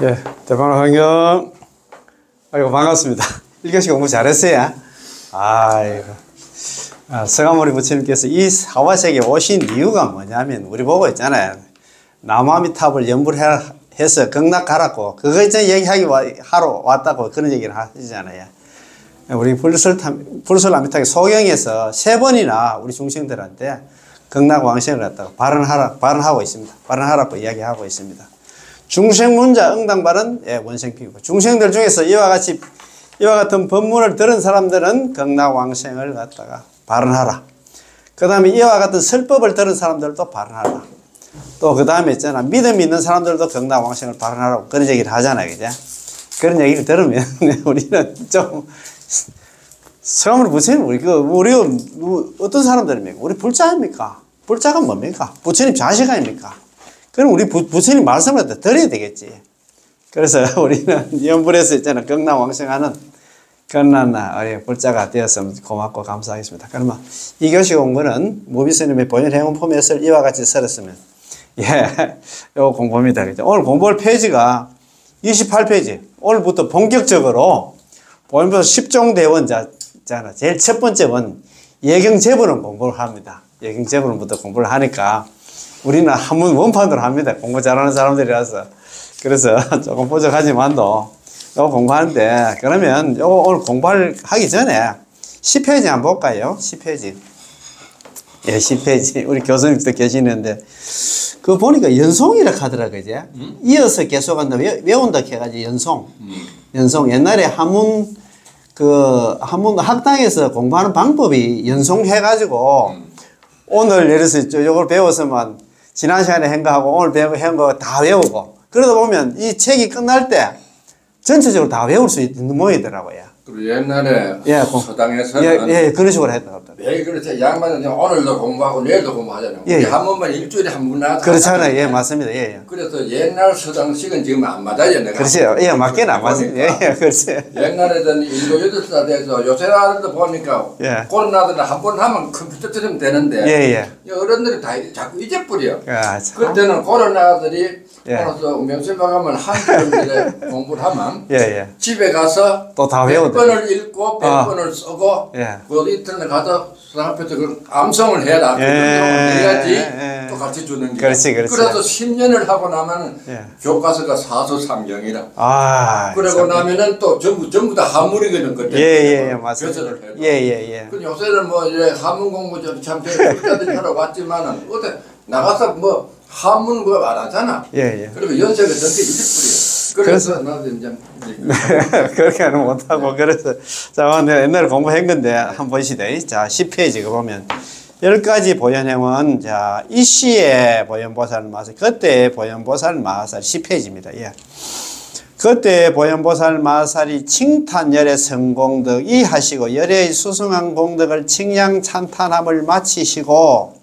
예, 대방로 환경. 아이고, 반갑습니다. 1교시 공부 잘했어요? 아이고. 서가모니 부처님께서 이 사화색에 오신 이유가 뭐냐면, 우리 보고 있잖아요. 나무아미탑을 연불해서 극락하라고, 그거 이제 하러 왔다고 그런 얘기를 하시잖아요. 우리 불설아미탑의 소경에서 3번이나 우리 중생들한테 극락왕생을 갖다가 발언하고 있습니다. 발언하라고 이야기하고 있습니다. 중생문자 응당발은 원생피고, 중생들 중에서 이와 같은 법문을 들은 사람들은 극락왕생을 갖다가 발언하라. 그 다음에 이와 같은 설법을 들은 사람들도 발언하라. 또 그 다음에 있잖아, 믿음 있는 사람들도 극락왕생을 발언하라고 그런 얘기를 하잖아요. 그죠? 그런 얘기를 들으면 우리는 좀 성함으로 부처님, 우리 어떤 사람들입니까? 우리 불자입니까? 불자가 뭡니까? 부처님 자식 아닙니까? 그럼 우리 부처님 말씀을 들어야 되겠지. 그래서 우리는 연불에서 있잖아, 극락왕생하는 건난나 불자가 되었으면 고맙고 감사하겠습니다. 그러면 2교시 공부는 무비스님의 본연 행운 포맷을 이와 같이 설었으면, 요 공부입니다. 그죠? 오늘 공부할 페이지가 28페이지. 오늘부터 본격적으로 본인부터 10종 대원자잖아. 제일 첫 번째 원, 예경제부는 공부를 합니다. 예경제부는부터 공부를 하니까 우리는 한문 원판으로 합니다. 공부 잘하는 사람들이라서. 그래서 조금 부족하지만도 요거 공부하는데, 그러면 요거 오늘 공부하기 전에 10페이지 한번 볼까요? 10페이지. 예, 10페이지. 우리 교수님도 계시는데, 그거 보니까 연송이라 하더라, 그제? 이어서 계속한다, 외운다 해가지고 연송. 연송. 옛날에 한문 학당에서 공부하는 방법이 연송해가지고, 오늘 예를 들어서 요걸 배워서만 지난 시간에 한 거하고 오늘 한 거 다 외우고, 그러다 보면 이 책이 끝날 때 전체적으로 다 외울 수 있는 모양이더라고요. 그리고 옛날에 서당에서는 그런 식으로 했다. 왜 그렇죠? 양반은 오늘도 공부하고 내일도 공부하잖아요. 우리 한 번만 일주일에 한 번 나와서 그렇잖아요. 예, 맞습니다. 예. 그래서 옛날 서당식은 지금 안 맞아요. 내가. 그렇죠. 예, 맞긴 안 맞습니다. 예, 그렇죠. 옛날에는 7, 8살 돼서 요새 아들도 보니까 코로나들은 한 번 하면 컴퓨터처럼 되는데 어른들이 다 자꾸 잊어버려. 그때는 코로나들이 그래서 명심방 가면 한편에 공부를 하면 집에 가서 또 다 외우고 100번을 읽고 100번을 쓰고 그 인터넷 가서 앞에서 그 암송을 해라. 해야지 또 같이 주는 게. 그렇지. 그래서 10년을 하고 나면은 교과서가 사서삼경이라. 그러고 나면은 또 전부 다 한문이거든 그때. 맞습니다. 교수를 해도. 그 요새는 뭐 이제 한문 공부 참 국자들이 하러 왔지만은 어때 나가서 뭐 한문 그거 안 하잖아. 그리고 연세가 전체 20%예요. 그래서 나도 이제 그렇게 하는 못하고. 그래서 자, 내가 옛날에 공부한 건데 한번 보시다. 자, 10페이지 그 보면 10가지 보현행은, 자, 이시의 보현보살 마살, 그때의 보현보살 마살 10페이지입니다. 그때 보현보살 마살이 칭탄열의 성공덕 하시고 열의 수승한 공덕을 칭양 찬탄함을 마치시고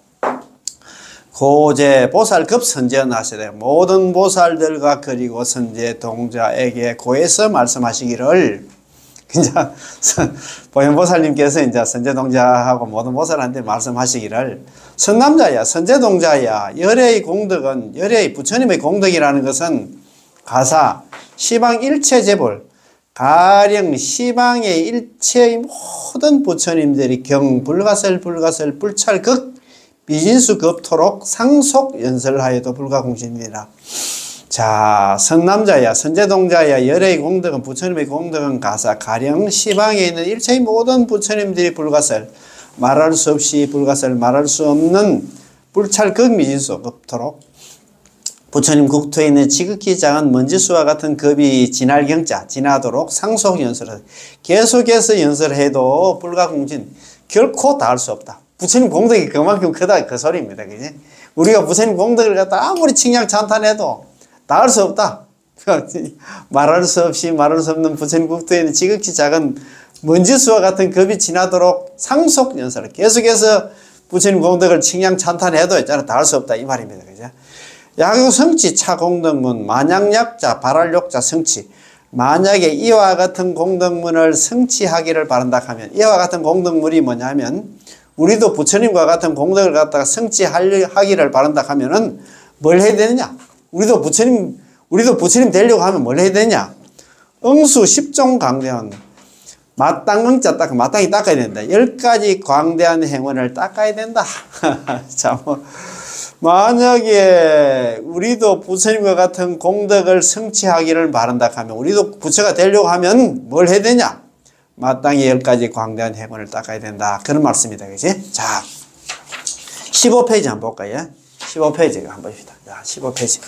고제 보살급 선전하시되 모든 보살들과 그리고 선제 동자에게 고해서 말씀하시기를, 이제 보현보살님께서 이제 선제 동자하고 모든 보살한테 말씀하시기를, 선남자야 선제 동자야 열의 공덕은, 열의 부처님의 공덕이라는 것은 가사 시방 일체 재볼 가령 시방의 일체의 모든 부처님들이 경 불가설 불찰극 비진수 급토록 상속 연설하여도 불가공신이라. 자, 선남자야 선제동자야 열의 공덕은, 부처님의 공덕은 가사 가령 시방에 있는 일체의 모든 부처님들이 불가설, 말할 수 없이 불가설, 말할 수 없는 불찰극 미진수 급토록 부처님 국토에 있는 지극히 작은 먼지수와 같은 급이 지나도록 상속 연설을 계속해서 연설해도 불가공진, 결코 닿을 수 없다. 부처님 공덕이 그만큼 크다, 그 소리입니다. 그지? 우리가 부처님 공덕을 갖다 아무리 칭양 찬탄해도 닿을 수 없다. 말할 수 없는 부처님 국토에 있는 지극히 작은 먼지수와 같은 급이 지나도록 상속 연설을 계속해서 부처님 공덕을 칭양 찬탄해도 있잖아, 닿을 수 없다, 이 말입니다. 그죠? 야교 성취 차공덕문 만약약자 발할욕자 성취, 만약에 이와 같은 공덕문을 성취하기를 바란다 하면, 이와 같은 공덕문이 뭐냐면 우리도 부처님과 같은 공덕을 갖다가 성취하기를 바란다 하면은 뭘 해야 되느냐? 우리도 부처님 우리도 부처님 되려고 하면 뭘 해야 되냐? 응수 10종 광대한 마땅응자 닦아 마땅히 닦아야 된다. 10가지 광대한 행원을 닦아야 된다. 자, 만약에 우리도 부처님과 같은 공덕을 성취하기를 바란다 하면 우리도 부처가 되려고 하면 뭘 해야 되냐? 마땅히 10가지 광대한 행원을 닦아야 된다. 그런 말씀이다. 그지? 자, 15페이지 한번 볼까요? 15페이지 한번 봅시다. 자, 15페이지.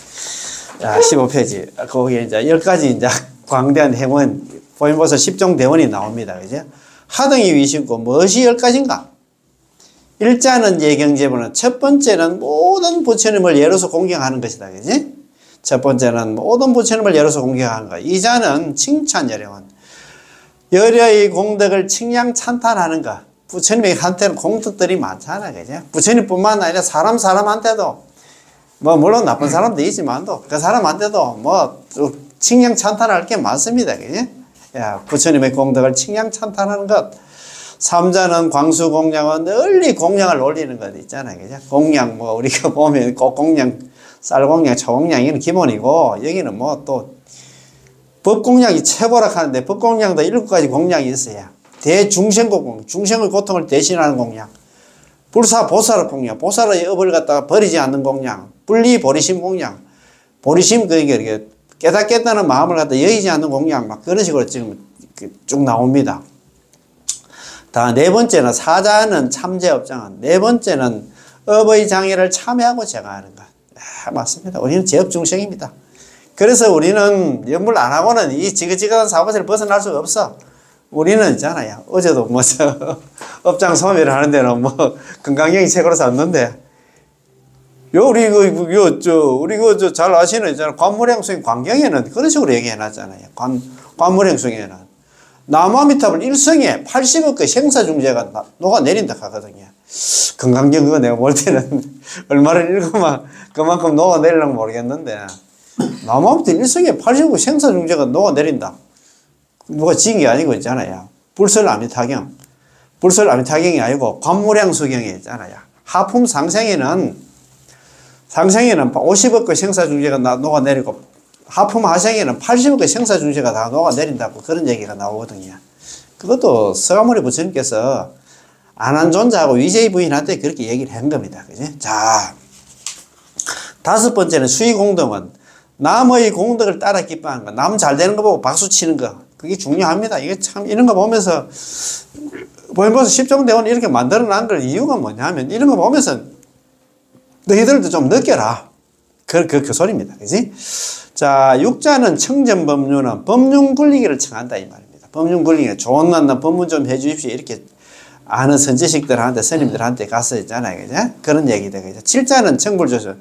자, 15페이지. 거기에 이제 10가지 이제 광대한 행원, 보현보살 10종 대원이 나옵니다. 그죠? 하등이 위신고 무엇이 10가지인가? 일자는 예경제보는 첫 번째는 모든 부처님을 예로서 공경하는 것이다. 그지? 첫 번째는 모든 부처님을 예로서 공경하는 것. 이자는 칭찬 여령은 여려의 공덕을 칭양 찬탄하는 것. 부처님한테는 공덕들이 많잖아. 그죠? 부처님뿐만 아니라 사람한테도 뭐 물론 나쁜 사람도 있지만도 그 사람한테도 뭐 칭양 찬탄할 게 많습니다. 그죠? 야, 부처님의 공덕을 칭양 찬탄하는 것. 삼자는 광수 공양은 널리 공양을 올리는 것 있잖아요. 그죠? 공양, 뭐, 우리가 보면 꼭 공양, 쌀 공양, 초 공양, 이건 기본이고, 여기는 뭐 또, 법공양이 최고라 하는데, 법공양도 7가지 공양이 있어요. 대중생고 공양, 중생의 고통을 대신하는 공양. 불사 보살의 공양, 보살의 업을 갖다가 버리지 않는 공양. 분리 보리심 공양. 보리심, 그게 깨닫겠다는 마음을 갖다 여의지 않는 공양. 막 그런 식으로 지금 쭉 나옵니다. 다 네 번째는 사자는 참제업장은 네 번째는 업의 장애를 참여하고 제거하는 것. 맞습니다. 우리는 제업중생입니다. 그래서 우리는 연물 안 하고는 이 지긋지긋한 사고를 벗어날 수가 없어. 우리는 있잖아요. 어제도 뭐 업장 소멸을 하는 데는 뭐 건강경이 책으로 샀는데 우리 잘 아시는 있잖아요. 관물행수행 광경에는 그런 식으로 얘기해 놨잖아요. 관물행수행에는 나무아미탑을 일성에 80억 개 생사중재가 녹아내린다 하거든요. 건강경 그거 내가 볼 때는 얼마를 읽으면 그만큼 녹아내리려면 모르겠는데 나무아미탑 일성에 80억 개 생사중재가 녹아내린다. 누가 지은 게 아니고 있잖아요. 불설아미타경. 불설아미타경이 아니고 관무량수경이 있잖아요. 하품 상생에는 50억 개 생사중재가 녹아내리고 하품 하생에는 80억 개 생사중재가 다 녹아내린다고 그런 얘기가 나오거든요. 그것도 서가모니 부처님께서 안한존자하고 위제이 부인한테 그렇게 얘기를 한 겁니다. 그지? 자, 다섯 번째는 수의공덕은 남의 공덕을 따라 기뻐하는 거. 남 잘 되는 거 보고 박수 치는 거. 그게 중요합니다. 이게 참 이런 거 보면서 보면서 10종 대원 이렇게 만들어 놓은 걸 이유가 뭐냐면 이런 거 보면서 너희들도 좀 느껴라. 그 소리입니다. 그지? 자, 육자는 청전법륜은 법륜 굴리기를 청한다 이 말입니다. 법륜 굴리기 좋은 난 법문 좀 해주십시오. 이렇게 아는 선지식들한테 스님들한테 가서 있잖아요. 그죠? 그런 얘기다. 그죠? 칠자는 청불조서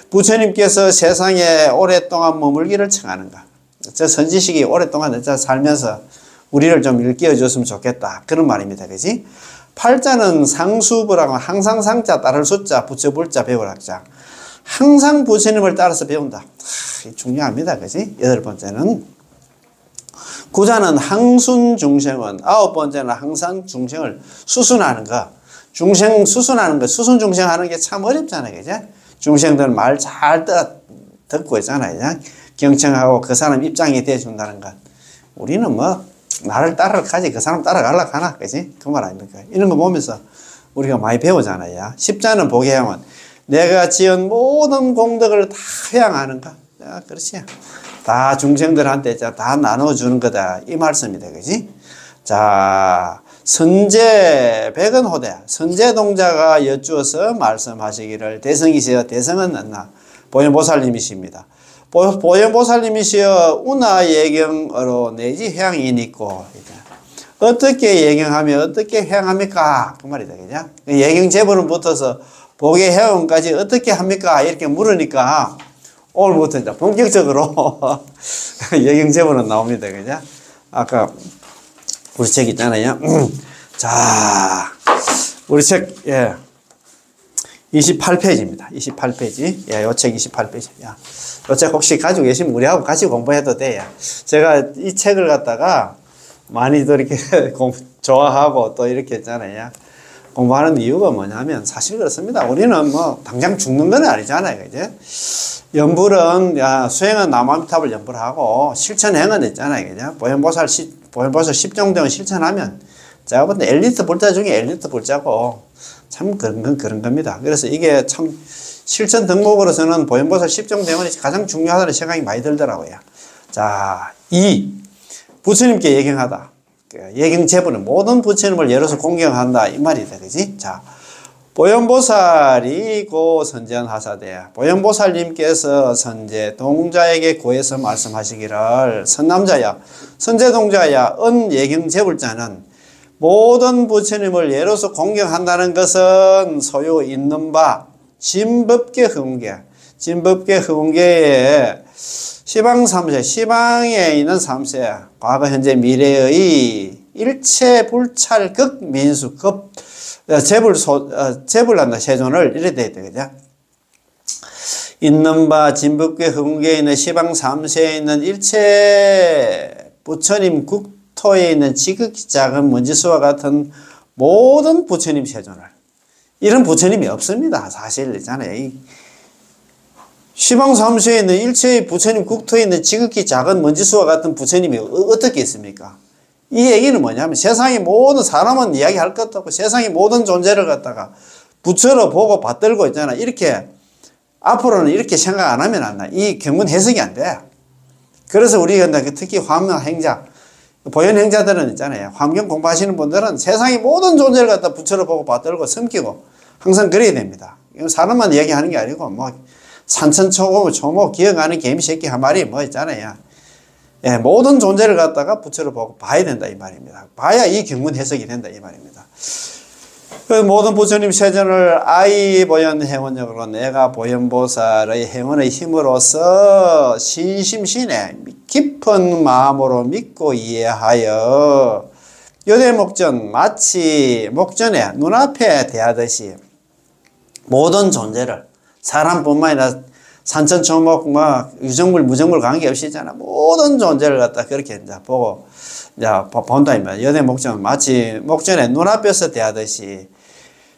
부처님께서 세상에 오랫동안 머물기를 청하는가. 저 선지식이 오랫동안 살면서 우리를 좀 일깨워 줬으면 좋겠다. 그런 말입니다. 그지? 팔자는 상수부라고 항상 상자 따를 숫자 부처불자 배울학자. 항상 부처님을 따라서 배운다. 중요합니다. 그지? 여덟 번째는 구자는 항순 중생은 아홉 번째는 항상 중생을 수순하는 거. 중생 수순하는 거. 수순 중생 하는 게 참 어렵잖아요. 그죠? 중생들 말 잘 듣고 있잖아요. 그죠? 경청하고 그 사람 입장이 돼준다는 것. 우리는 뭐 나를 따라가지 그 사람 따라가려고 하나. 그지? 그 말 아닙니까? 이런 거 보면서 우리가 많이 배우잖아요. 십자는 보게하면 내가 지은 모든 공덕을 다 회양하는가? 그렇지. 다 중생들한테 다 나눠주는 거다. 이 말씀이다. 그지? 자, 선제 백은호대. 선제동자가 여쭈어서 말씀하시기를 대성이시여. 대성은 나 보현보살님이십니다. 보현보살님이시여 운하 예경으로 내지 해양이 있고 어떻게 예경하며 어떻게 해양합니까? 그 말이다. 그죠? 예경 제보는 붙어서 보게 해원까지 어떻게 합니까? 이렇게 물으니까 오늘부터 이제 본격적으로 예경 제보는 나옵니다. 그죠? 아까 우리 책 있잖아요. 자, 우리 책, 예. 28페이지입니다. 28페이지. 예, 요 책 28페이지. 야, 요 책 혹시 가지고 계시면 우리하고 같이 공부해도 돼요. 제가 이 책을 갖다가 많이들 이렇게 좋아하고 또 이렇게 했잖아요. 공부하는 이유가 뭐냐면 사실 그렇습니다. 우리는 뭐 당장 죽는 건 아니잖아요. 이제 연불은 수행은 나무아미타불 연불하고 실천행은 있잖아요. 그죠? 보현보살 10종대원 실천하면 제가 볼 때 엘리트 불자 중에 엘리트 불자고 참 그런 겁니다. 그래서 이게 참 실천 덕목으로서는 보현보살 10종대원이 가장 중요하다는 생각이 많이 들더라고요. 자, 2. 부처님께 예경하다. 예경제부는 모든 부처님을 예로서 공경한다 이 말이다. 그지? 자, 보현보살이 고 선지하사대 보현보살님께서 선제동자에게 고해서 말씀하시기를 선남자야 선제동자야 예경제불자는 모든 부처님을 예로서 공경한다는 것은 소유 있는 바 진법계 흑운계 진법계 흑운계에 시방 3세 시방에 있는 3세 과거 현재 미래의 일체 불찰 극 민수 급 재불한다 세존을 이래 돼야 되겠죠. 있는 바 진법계 흑운계에 있는 시방 3세에 있는 일체 부처님 국토에 있는 지극히 작은 먼지수와 같은 모든 부처님 세존을 이런 부처님이 없습니다. 사실 있잖아요. 시방 3세에 있는 일체의 부처님 국토에 있는 지극히 작은 먼지수와 같은 부처님이 어떻게 있습니까? 이 얘기는 뭐냐면 세상의 모든 사람은 이야기할 것도 없고 세상의 모든 존재를 갖다가 부처로 보고 받들고 있잖아. 이렇게 앞으로는 이렇게 생각 안 하면 안 나. 이 경문 해석이 안 돼. 그래서 우리가 특히 화명행자 보현행자들은 있잖아요. 환경 공부하시는 분들은 세상의 모든 존재를 갖다 부처로 보고 받들고 섬기고 항상 그래야 됩니다. 이건 사람만 이야기하는 게 아니고 뭐 산천초고 초목 기억하는 개미새끼 한 마리 뭐 있잖아요. 예, 모든 존재를 갖다가 부처를 보고 봐야 된다 이 말입니다. 봐야 이 경문 해석이 된다 이 말입니다. 그 모든 부처님 세전을 아이 보현 행원력으로 내가 보현보살의 행원의 힘으로써 신심신에 깊은 마음으로 믿고 이해하여 요대 목전 마치 목전에 눈앞에 대하듯이 모든 존재를 사람뿐만 아니라 산천초목 유정물 무정물 관계없이 있잖아. 모든 존재를 갖다 그렇게 이제 보고 이제 본다 이말. 여대 목전 마치 목전에 눈앞에서 대하듯이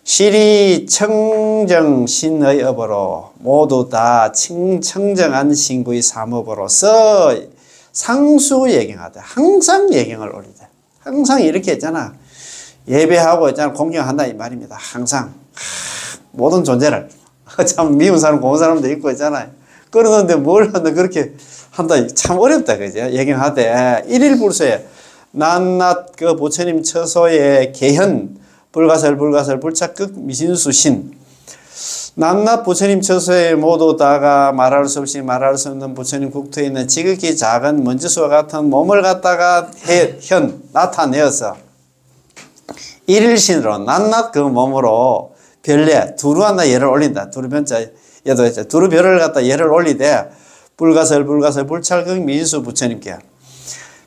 실이 청정 신의 업으로 모두 다 청정한 신구의 삼업으로서 상수 예경하되 항상 예경을 올리되 항상 이렇게 있잖아. 예배하고 있잖아. 공경한다 이 말입니다. 항상 모든 존재를 참 미운 사람 고운 사람도 있고 있잖아요. 그러는데 뭘 한다 그렇게 한다 참 어렵다 그죠. 예경하되 일일불소에 낱낱 그 부처님 처소의 개현 불가설 불착극 미신수신 낱낱 부처님 처소에 모두 다가 말할 수 없이 말할 수 없는 부처님 국토에 있는 지극히 작은 먼지수와 같은 몸을 갖다가 나타내어서 일일신으로 낱낱 그 몸으로 별내 두루하나 예를 올린다. 두루변자 얘도 했죠. 두루별을 갖다 예를 올리되 불가설 불찰극 미신수 부처님께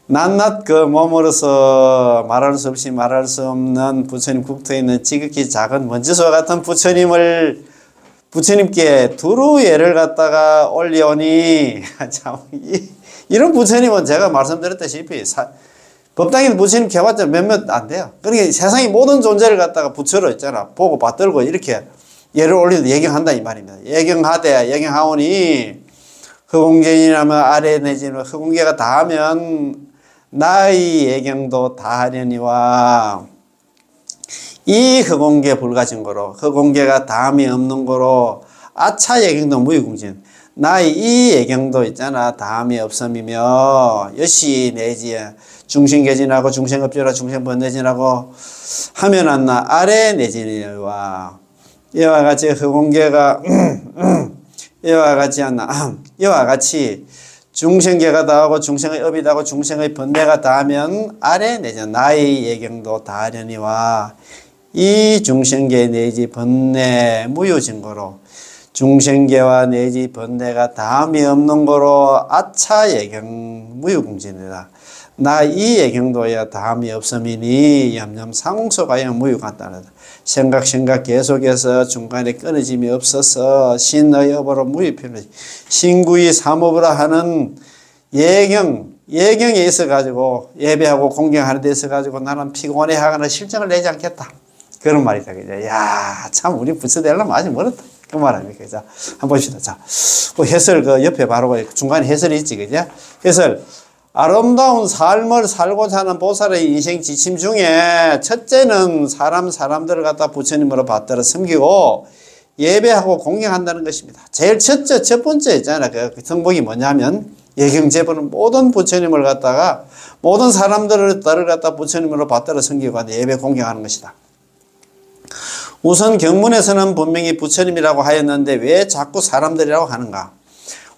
낱낱 그 몸으로서 말할 수 없이 말할 수 없는 부처님 국토에 있는 지극히 작은 먼지수와 같은 부처님께 두루 예를 갖다가 올리오니 참 이런 부처님은 제가 말씀드렸다시피 법당에는 부처님 개봤자 몇몇 안 돼요. 그러니까 세상의 모든 존재를 갖다가 부처로 있잖아. 보고 받들고 이렇게 예를 올리도 예경한다 이 말입니다. 예경하되 예경하오니 흑운계이라면 아래 내지는 흑운계가 다하면 나의 예경도 다하려니와 이 흑운계 불가증거로 흑운계가 다함이 없는 거로 아차 예경도 무유궁진 나의 이 예경도 있잖아 다함이 없음이며 여시 내지 중생계진하고 중생업주라 중생번뇌진하고 하면 안나 아래 내지니와 이와 같이 흑운계가 이와 같이 않나 이와 같이 중생계가 다하고 중생의 업이 다하고 중생의 번뇌가 다하면 아래 내지 나의 예경도 다하려니와 이 중생계 내지 번뇌 무효증거로 중생계와 내지 번뇌가 다함이 없는 거로 아차 예경 무유궁진이다. 나 이 예경도야 다함이 없음이니 염염 상속하여 무유간다는 생각 계속해서 중간에 끊어짐이 없어서 신의 업으로 무유편을 신구의 삼업으로 하는 예경에 있어 가지고 예배하고 공경하는 데 있어 가지고 나는 피곤해 하거나 실정을 내지 않겠다. 그런 말이다. 그죠? 야, 참, 우리 부처 되려면 아직 멀었다. 그 말 아닙니까? 자, 한번 봅시다. 자, 그 해설, 그 옆에 바로 중간에 해설이 있지. 그죠? 해설. 아름다운 삶을 살고자 하는 보살의 인생 지침 중에 첫째는 사람들을 갖다 부처님으로 받들어 섬기고 예배하고 공경한다는 것입니다. 제일 첫 번째 있잖아. 그 성복이 뭐냐면 예경제보는 모든 부처님을 갖다가 모든 사람들을 갖다 부처님으로 받들어 섬기고 예배 공경하는 것이다. 우선 경문에서는 분명히 부처님이라고 하였는데 왜 자꾸 사람들이라고 하는가?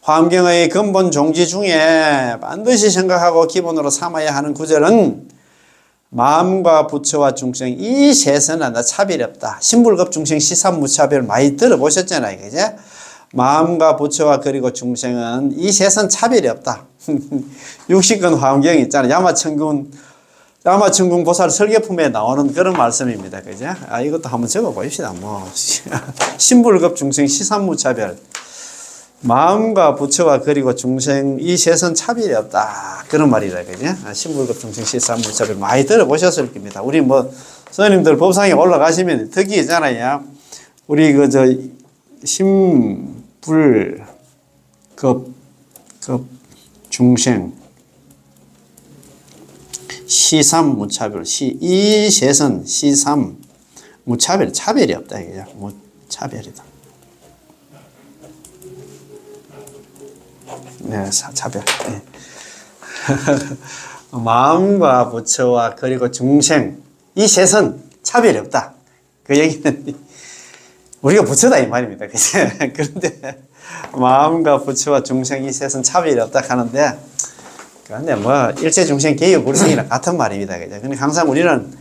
화엄경의 근본 종지 중에 반드시 생각하고 기본으로 삼아야 하는 구절은 마음과 부처와 중생 이 셋은 차별이 없다. 신불급 중생 시삼무차별 많이 들어보셨잖아요. 그죠? 마음과 부처와 그리고 중생은 이 셋은 차별이 없다. 60권 화엄경 있잖아요. 야마천궁 보살 설계품에 나오는 그런 말씀입니다. 그죠? 이것도 한번 적어 봅시다. 신불급 중생 시삼무차별. 마음과 부처와 그리고 중생 이 셋은 차별이 없다. 그런 말이라 그죠? 신불급 중생 시삼무차별 많이 들어보셨을 겁니다. 우리 선생님들 법상에 올라가시면 특이 있잖아요. 우리 신불급 중생 시삼무차별 이 셋은 시삼무차별 차별이 없다. 그죠? 무차별이다. 네, 차별. 네. 마음과 부처와 그리고 중생 이 셋은 차별이 없다. 그 얘기는 우리가 부처다 이 말입니다. 그런데 마음과 부처와 중생 이 셋은 차별이 없다 하는데 그런데 일체 중생 개유 불성이랑 같은 말입니다. 그죠? 근데 항상 우리는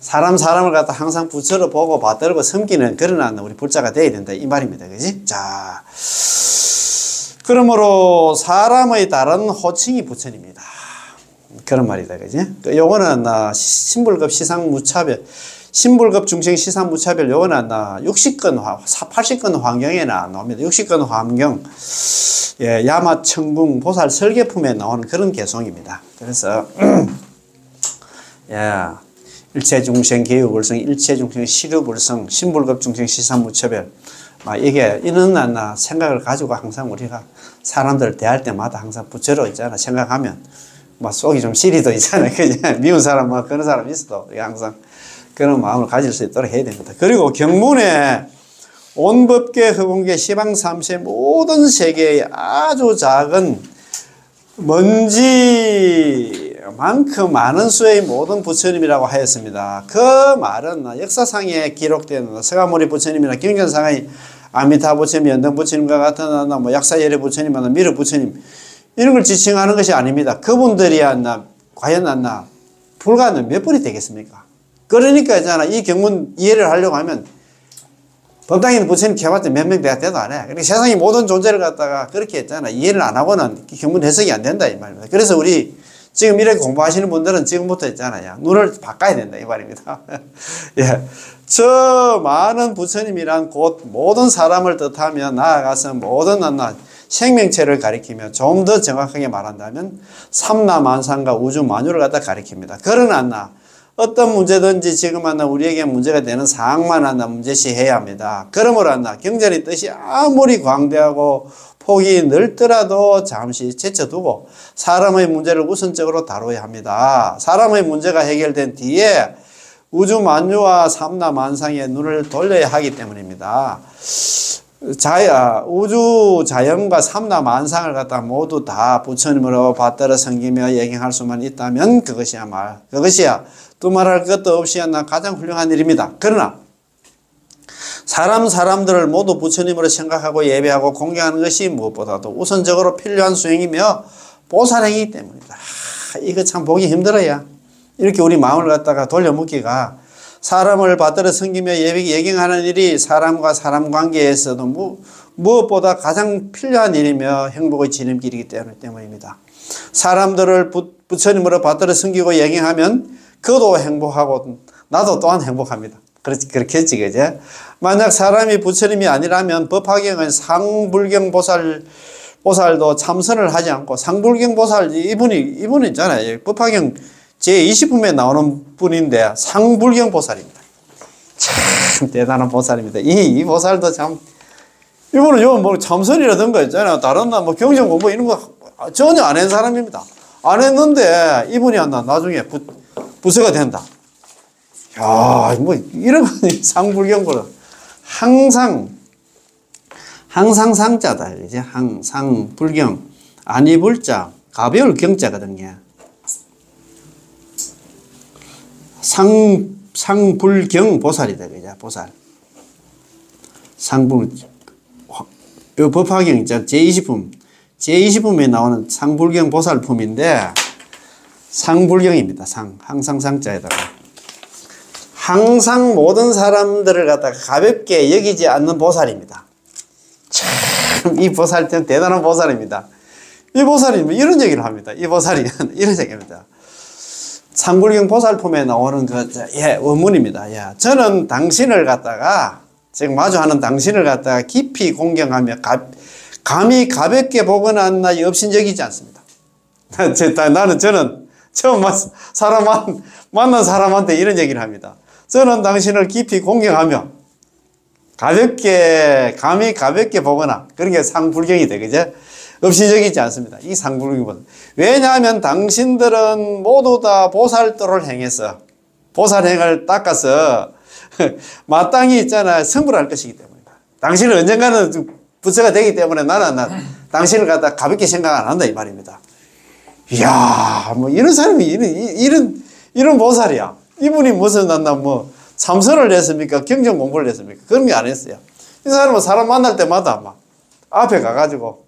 사람을 갖다 항상 부처로 보고 받들고 섬기는 그런 우리 불자가 되어야 된다 이 말입니다. 그지? 자. 그러므로 사람의 다른 호칭이 부처입니다. 그런 말이다. 그지? 요거는 신불급 시상무차별, 신불급 중생 시상무차별 요거는 60권, 80권 환경에 나옵니다. 60권 환경, 예, 야마천궁 보살 설계품에 나오는 그런 개송입니다. 그래서, 예, 일체중생 개유불성, 일체중생 시류불성, 신불급 중생 시상무차별, 이런 생각을 가지고 항상 우리가 사람들을 대할 때마다 항상 부처로 있잖아. 생각하면, 속이 좀 시리도 있잖아. 그냥 미운 사람, 그런 사람 있어도 우리가 항상 그런 마음을 가질 수 있도록 해야 됩니다. 그리고 경문에 온법계, 허공계, 시방삼세 모든 세계의 아주 작은 먼지만큼 많은 수의 모든 부처님이라고 하였습니다. 그 말은 역사상에 기록된 서가모니 부처님이나 경전상의 아미타 부처님, 연등 부처님과 같은 약사예례 부처님, 미륵 부처님 이런 걸 지칭하는 것이 아닙니다. 그분들이 과연 불과 몇 분이 되겠습니까? 그러니까 있잖아, 이 경문 이해를 하려고 하면 법당에 있는 부처님 개봤자 몇 명 돼도 안 해. 그러니까 세상의 모든 존재를 갖다가 그렇게 했잖아. 이해를 안 하고는 경문 해석이 안 된다 이 말입니다. 그래서 우리 지금 이렇게 공부하시는 분들은 지금부터 있잖아요. 눈을 바꿔야 된다 이 말입니다. 예. 저 많은 부처님이란 곧 모든 사람을 뜻하며 나아가서 모든 생명체를 가리키며 좀 더 정확하게 말한다면 삼라만상과 우주 만유를 갖다 가리킵니다. 그러나 어떤 문제든지 지금 우리에게 문제가 되는 사항만 문제시해야 합니다. 그러므로 경전의 뜻이 아무리 광대하고 폭이 넓더라도 잠시 제쳐두고 사람의 문제를 우선적으로 다뤄야 합니다. 사람의 문제가 해결된 뒤에 우주 만유와 삼라만상의 눈을 돌려야 하기 때문입니다. 우주 자연과 삼라만상을 갖다 모두 다 부처님으로 받들어 섬기며 예경할 수만 있다면 그것이야 두말할 것도 없이 가장 훌륭한 일입니다. 그러나 사람들을 모두 부처님으로 생각하고 예배하고 공경하는 것이 무엇보다도 우선적으로 필요한 수행이며 보살행이기 때문이다. 이거 참 보기 힘들어요. 이렇게 우리 마음을 갖다가 돌려먹기가 사람을 받들어 섬기며 예경하는 일이 사람과 사람 관계에서도 무엇보다 가장 필요한 일이며 행복의 지름길이기 때문입니다. 사람들을 부처님으로 받들어 섬기고 예경하면 그도 행복하고 나도 또한 행복합니다. 그렇겠지, 그죠? 만약 사람이 부처님이 아니라면 법화경은 상불경 보살도 참선을 하지 않고 상불경 보살 이분이 있잖아요. 법화경 제20품에 나오는 분인데 상불경 보살입니다. 참 대단한 보살입니다. 이 보살도 참, 이분은 요 뭐 참선이라든가 있잖아요. 다른 뭐 경전 공부 이런 거 전혀 안 한 사람입니다. 안 했는데 이분이 나중에 부처가 된다. 야, 뭐 이런 상불경보다 항상 상자다. 이제 항상 불경 아니불자 가벼울 경자거든요. 상불경 보살이다. 그죠? 보살. 상불 요 법화경 있잖아. 제20품에 나오는 상불경 보살품인데 상불경입니다. 항상 상자에다가 항상 모든 사람들을 갖다가 가볍게 여기지 않는 보살입니다. 참 이 보살은 대단한 보살입니다. 이 보살이 이런 얘기를 합니다. 이 보살이 이런 얘기입니다. 상불경 보살품에 나오는 원문입니다. 저는 당신을 갖다가 지금 마주하는 당신을 갖다가 깊이 공경하며 감히 가볍게 보거나 한나 업신여기지 않습니다. 저는 처음 만난 사람한테 이런 얘기를 합니다. 저는 당신을 깊이 공경하며 감히 가볍게 보거나 그런 게 상불경이 돼. 그죠? 업신여기지 않습니다. 이 상불경보다. 왜냐하면 당신들은 모두 다 보살도를 행해서 보살행을 닦아서 마땅히 있잖아 성불할 것이기 때문이다. 당신은 언젠가는 부처가 되기 때문에 나는 당신을 갖다 가볍게 생각 안 한다 이 말입니다. 이야, 뭐 이런 사람이 이런 보살이야. 이분이 무슨 참선을 했습니까? 경전 공부를 했습니까? 그런 게 안 했어요. 이 사람은 사람 만날 때마다 막 앞에 가가지고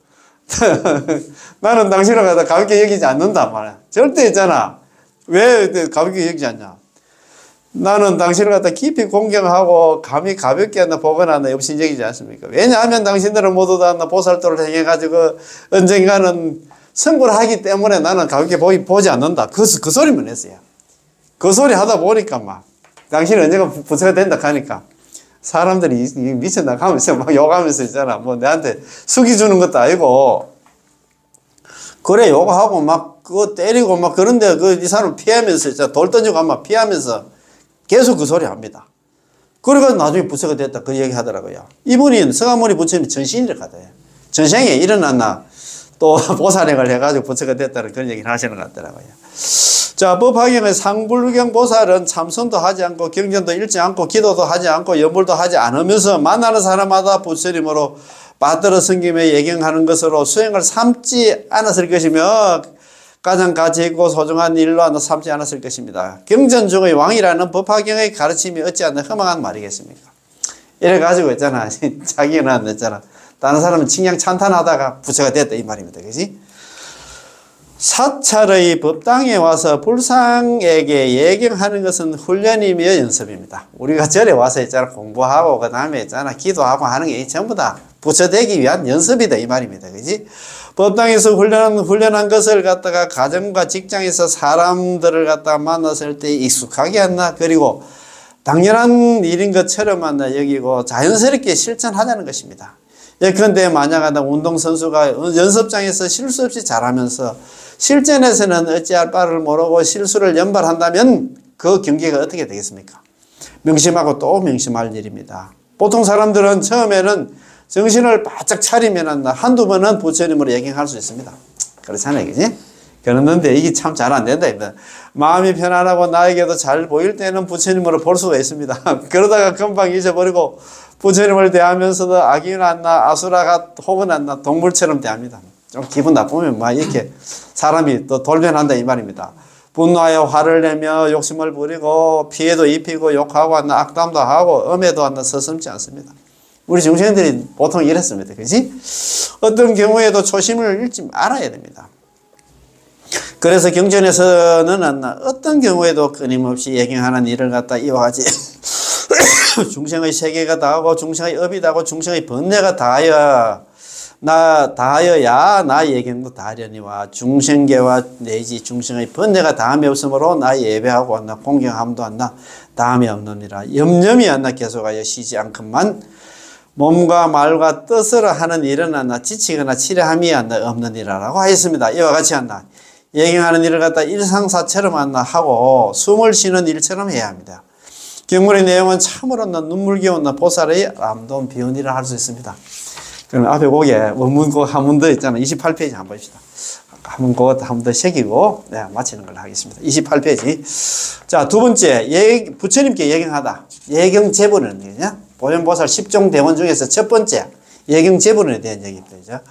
나는 당신을 갖다 가볍게 여기지 않는다 말이야. 절대 있잖아. 왜 가볍게 여기지 않냐? 나는 당신을 갖다 깊이 공경하고 감히 가볍게 한다 보거나 한다 업신여기지 않습니까? 왜냐하면 당신들은 모두 다 보살도를 행해가지고 언젠가는 성불을 하기 때문에 나는 가볍게 보지 않는다. 그 소리만 했어요. 그 소리 하다 보니까 막 당신은 언젠가 부처가 된다 하니까 사람들이 미쳤나 하면서 막 욕하면서 있잖아. 뭐 내한테 숙이 주는 것도 아니고 그래 욕하고 막 그거 때리고 막 그런데 이 사람 피하면서 있잖아. 돌 던지고 하면 피하면서 계속 그 소리 합니다. 그래가지고 나중에 부처가 됐다 그 얘기 하더라고요. 이분이 서가모니 부처님이 전신이라 하대요. 전생에 일어났나 또 보살행을 해가지고 부처가 됐다는 그런 얘기를 하시는 것 같더라고요. 자, 법화경의 상불경 보살은 참선도 하지 않고 경전도 읽지 않고 기도도 하지 않고 연불도 하지 않으면서 만나는 사람마다 부처님으로 받들어 섬기며 예경하는 것으로 수행을 삼지 않았을 것이며 가장 가치 있고 소중한 일로 삼지 않았을 것입니다. 경전 중의 왕이라는 법화경의 가르침이 어찌하나 허망한 말이겠습니까? 이래가지고 있잖아. 자기는 있잖아. 다른 사람은 칭양 찬탄하다가 부처가 됐다 이 말입니다. 그지? 사찰의 법당에 와서 불상에게 예경하는 것은 훈련이며 연습입니다. 우리가 절에 와서 있잖아 공부하고 그 다음에 있잖아 기도하고 하는 게 전부 다 부처 되기 위한 연습이다 이 말입니다. 그지? 법당에서 훈련한 것을 갖다가 가정과 직장에서 사람들을 갖다가 만났을 때 익숙하게 한다. 그리고 당연한 일인 것처럼 한다 여기고 자연스럽게 실천하자는 것입니다. 그런데 만약 운동선수가 연습장에서 실수 없이 잘하면서 실전에서는 어찌할 바를 모르고 실수를 연발한다면 그 경기가 어떻게 되겠습니까? 명심하고 또 명심할 일입니다. 보통 사람들은 처음에는 정신을 바짝 차리면 한두 번은 부처님으로 예경할 수 있습니다. 그렇잖아요. 그지? 그랬는데 이게 참 잘 안 된다. 마음이 편안하고 나에게도 잘 보일 때는 부처님으로 볼 수가 있습니다. 그러다가 금방 잊어버리고 부처님을 대하면서도 악이나 아수라가 혹은 동물처럼 대합니다. 좀 기분 나쁘면 막 이렇게 사람이 또 돌변한다 이 말입니다. 분노하여 화를 내며 욕심을 부리고 피해도 입히고 욕하고 악담도 하고 음해도 서슴지 않습니다. 우리 중생들이 보통 이랬습니다. 그지? 어떤 경우에도 초심을 잃지 말아야 됩니다. 그래서 경전에서는 어떤 경우에도 끊임없이 예경하는 일을 갖다 이와 같이 중생의 세계가 다하고 중생의 업이 다하고 중생의 번뇌가 다하여야 나 예경도 다하려니와 중생계와 내지 중생의 번뇌가 다함이 없으므로 나 예배하고 나 공경함도 다함이 없느니라. 염염이 계속하여 쉬지 않건만 몸과 말과 뜻으로 하는 일은 지치거나 치려함이 없느니라라고 하였습니다. 이와 같이 예경하는 일을 갖다 일상사처럼 하고 숨을 쉬는 일처럼 해야 합니다. 경문의 내용은 참으로 눈물겨운 보살의 아름다운 비언이라 할 수 있습니다. 그럼 앞에 거기에 원문 그 한 문 더 있잖아요. 28페이지 한번 봅시다. 한번 그것 한 번 더 새기고 네, 마치는 걸로 하겠습니다. 28페이지. 자, 두 번째, 부처님께 예경하다. 예경제불은 얘기냐? 보현보살 10종 대원 중에서 첫 번째 예경제불에 대한 얘기입니다.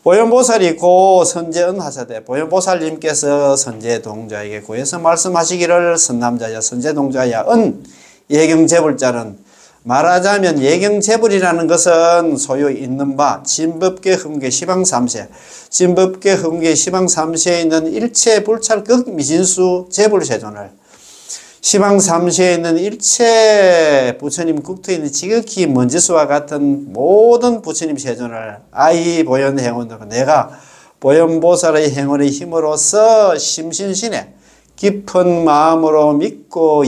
보현보살이 고 선제은하사대 보현보살님께서 선제동자에게 고해서 말씀하시기를 선남자야 선제동자야 은 예경제불자는 말하자면 예경제불이라는 것은 소유 있는 바 진법계 흠계 시방 3세 진법계 흠계 시방 3세에 있는 일체 불찰극 미진수 제불세존을 시방 3세에 있는 일체 부처님 국토에 있는 지극히 먼지수와 같은 모든 부처님 세존을 아이 보현 행원으로 내가 보현보살의 행원의 힘으로써 심신신에 깊은 마음으로 믿고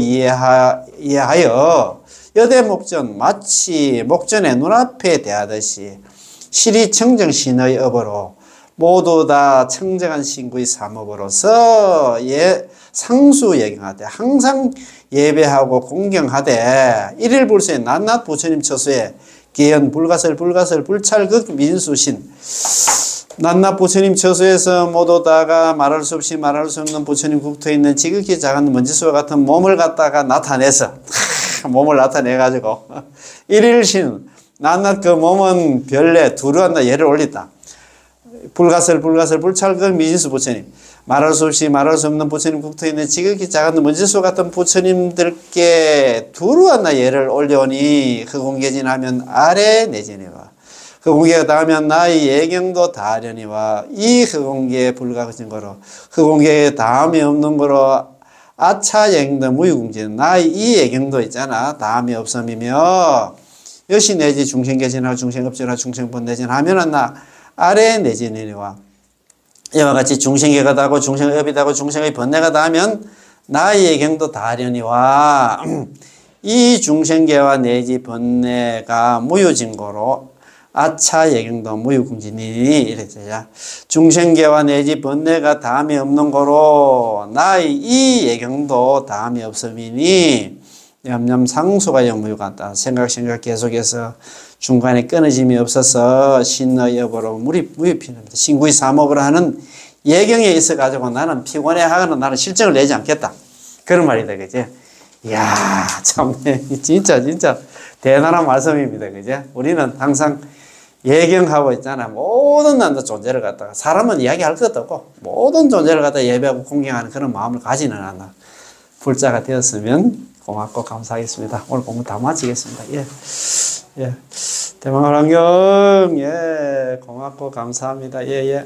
이해하여 여대 목전 마치 목전의 눈앞에 대하듯이 실이 청정신의 업으로 모두 다 청정한 신구의 삼업으로서 상수 예경하되 항상 예배하고 공경하되 일일불수의 낱낱 부처님 처수에 계연 불가설 불찰극 민수신 낱낱 부처님 처수에서 모두 다가 말할 수 없이 말할 수 없는 부처님 국토에 있는 지극히 작은 먼지수와 같은 몸을 갖다가 나타내서 몸을 나타내가지고 일일신 낱낱 그 몸은 별내 두루한다 예를 올렸다. 불가설 불찰극 미진수 부처님 말할 수 없이 말할 수 없는 부처님 국토에 있는 지극히 작은 먼지수 같은 부처님들께 두루한나 예를 올려오니 그 공개진하면 아래 내지니와 그 공개가 닿으면 나의 예경도 다하려니와 이 그 공개에 불가하신 거로 그 공개에 다음이 없는 거로 아차 예경도 무유공진 나의 이 예경도 있잖아 다음이 없음이며 여시 내지 중생계진하고 중생업진하고 중생번내진하면은 나 아래 내지니와 이와 같이 중생계가 다고 중생업이 다고 중생의 번뇌가 다하면 나의 예경도 다하려니와 이 중생계와 내지 번뇌가 무유진거로 아차 예경도 무유궁진이니 이랬어요. 중생계와 내지 번뇌가 다함이 없는 거로 나의 이 예경도 다함이 없음이니 냠냠 상수가 영무유같다. 생각 계속해서 중간에 끊어짐이 없어서 신의 여보로 무입히는다. 신구의 삼업을 하는 예경에 있어 가지고 나는 피곤해 하거나 나는 실정을 내지 않겠다. 그런 말이다, 그지? 이야, 참, 진짜 대단한 말씀입니다, 그지? 우리는 항상 예경하고 있잖아. 모든 난도 존재를 갖다가 사람은 이야기할 것도 없고 모든 존재를 갖다가 예배하고 공경하는 그런 마음을 가지는 않아. 불자가 되었으면 고맙고 감사하겠습니다. 오늘 공부 다 마치겠습니다. 예. 대망을 환경, 고맙고 감사합니다. 예.